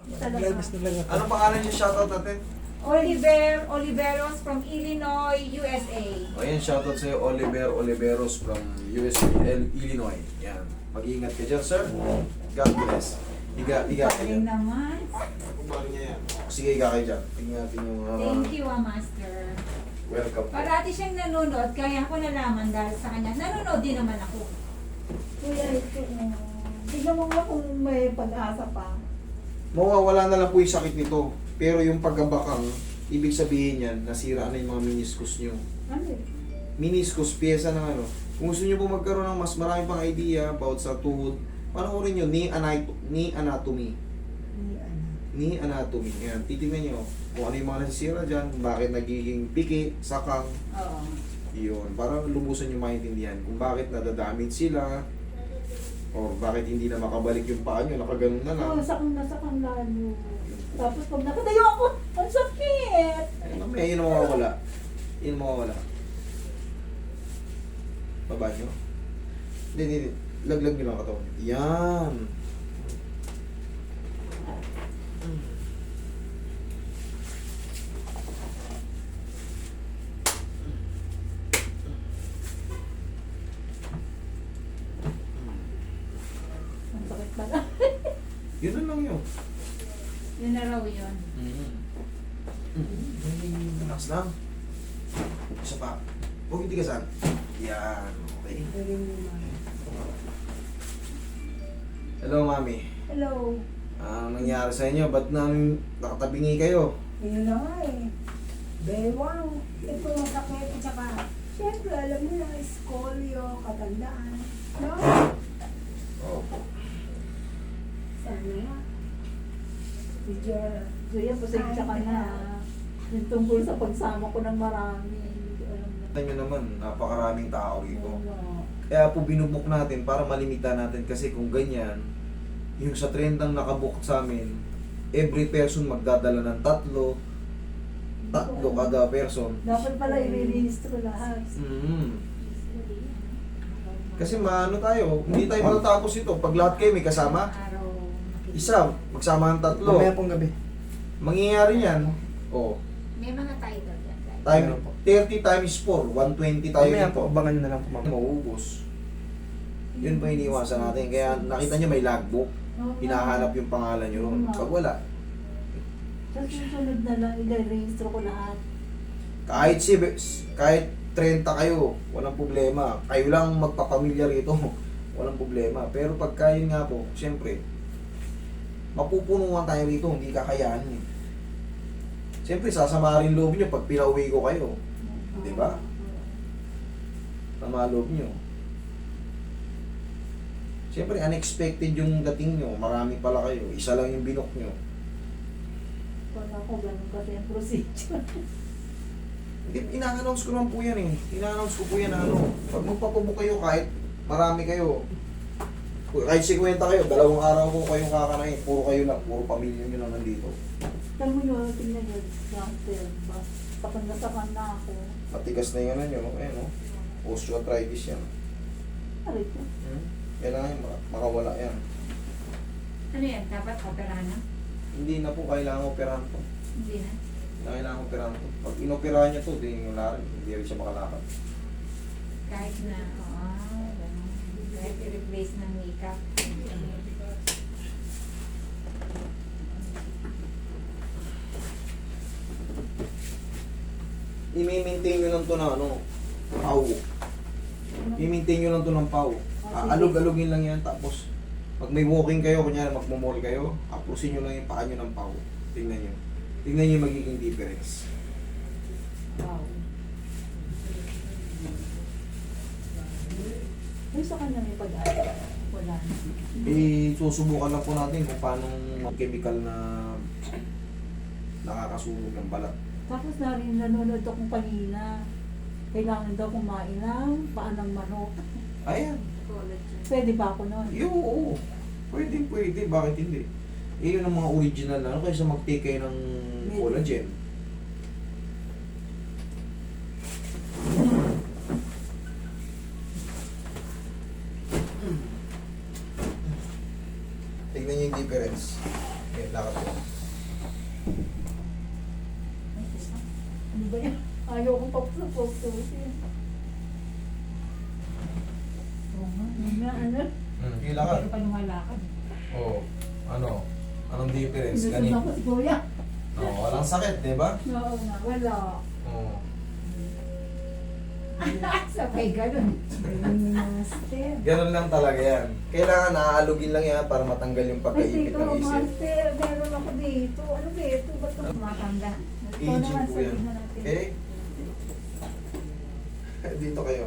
Talaga. Anong pangalan niya? Shoutout natin. Oliveros from Illinois, USA. O yan, shoutout sa'yo, Oliveros from USA, Illinois. Yan. Mag-iingat ka dyan, sir. God bless. Higa kayo Galing dyan. naman. Sige, higa kayo dyan. Tingnan natin yung... Thank you, Master. Welcome po. Parati siyang nanonood, kaya ko nalaman dahil sa kanya. Nanonood din naman ako. Kuya, ito, tignan mo nga kung may pag-asa pa. Mawawala na lang po yung sakit nito. Pero yung paggabakang, ibig sabihin yan, nasira na yung mga meniscus nyo. Ano eh? Meniscus, pyesa ng ano. Kung gusto nyo po magkaroon ng mas marami pang idea about sa tuhod, panoorin nyo, knee anatomy. Knee anatomy. Yan, titignan nyo kung ano yung mga nasisira dyan, bakit nagiging piki, sakang, Oo. yun. Para lumusan nyo maintindihan kung bakit nadadamage sila, or bakit hindi na makabalik yung paa nyo, nakaganon na lang. Oo, sakang lalo. Tapos pag nakatayo ako, ang sakit! Ayun, mamaya, yun ang mawawala. Yun ang mawawala. Baba nyo. Hindi. Laglag nyo lang katawan. Yan. Ang sakit pala. Yun na lang yun. Yun na raw yun. Relax lang. Isa pa. Huwag yung tigasan. Yan. Okay. Hello, mami. Hello. Anong nangyari sa inyo? Ba't nakatabingi kayo? Yun na nga eh. Bewang. Ito yung sakit. At saka, syempre, alam mo na, scolio, katandaan. No? Opo. Sana nga. Medyo, Kuya, pasensya ka na. yung tungkol sa pagsama ko ng marami. Hindi ko alam na. Kita nyo naman, napakaraming tao rito. Oo. Kaya po binubuk natin para malimita natin kasi kung ganyan, yung sa 30 nakabook sa amin, every person magdadala ng tatlo kada person. Dapat pala i-rehistro lahat. Kasi maano tayo, hindi tayo matatapos ito. Pag lahat kayo may kasama, Araw. isa, magsama ng tatlo. Mamaya pong gabi. Mangyayari yan, oh, May mga title yan. guys. time, Meron po. 30 times 4, 120 tayo Mamaya dito. po, abangan nyo na lang po ma'am. Mauubos. Yun pa iniwasan natin. Kaya nakita nyo may logbook, hinahanap yung pangalan nyo ron. Pag wala, Sa susunod na lang, i-rehistro ko lahat. kahit 30 kayo, walang problema. Kayo lang magpapamilya rito, walang problema. Pero pagka yun nga po, siyempre, mapupunuan tayo rito, hindi kakayanin eh. Siyempre, sasama rin loob nyo pag pinauwi ko kayo. Di ba? Sama loob nyo. Siyempre, unexpected yung dating nyo. Marami pala kayo. Isa lang yung binok nyo. Wala ko ganun kasi ang procedure. Hindi, ina-announce ko naman po yan eh. Ina-announce ko po yan na ano. Pag magpapabok kayo, kahit marami kayo, kahit 50 kayo, 2 araw ko kayong kakanain. Puro kayo lang, puro pamilya nyo lang nandito. Tama nyo, tingnan nyo, doctor, ba? Sakan na ako. Matigas na yung ano nyo, ayan o. Osteoarthritis yan. Aray ko. Kailangan makawala yan. Ano yan? Dapat opera na? Hindi na po kailangan operahan to. Hindi na. Kailangan operahan to. Pag inoperahan niya to, wala rin. Hindi rin siya makalakad. Kahit na, ganun. Kahit i-replace ng makeup. I-maintain nyo lang to na ano, pau. I-maintain nyo lang to ng pau. Alog-alogin lang yan. Tapos, pag may walking kayo, kunyari magmumall kayo, aprusin nyo lang yung paa nyo ng pau. Tingnan nyo. Tingnan nyo yung magiging difference. Wow. Ay, sa kanya may pag-asa. Wala na. Susubukan lang po natin kung paano chemical na nakakasunog ng balat. Tapos na rin nanonood akong kanina. Kailangan daw kumain ng paan ng manok. Ayan. Pwede ba ako nun? Oo. Pwede. Bakit hindi? Eh, yun ang mga original na ano, kaysa mag-take kayo ng collagen. Tignan niyo yung difference. Okay, lakad ko. Ay, teka. Ano ba yan? Ayaw kong papusok-pususin. Oo nga, ano? Sige lakad. Pero pa lumalakad. Oo. Ano? Anong difference? Sinusunod Ganito. ko si Kuya. Oo, walang sakit, di ba? Oo nga, wala. Oo. Sabay ganun. Master. Ganun lang talaga yan. Kailangan naaalugin lang yan para matanggal yung Ay, pagkaipit dito, ng isip. Master. Meron ako dito. Ano dito? Ba't ako Matanda. Ito Aging naman, po yan. sabihin na natin. Okay? Dito kayo.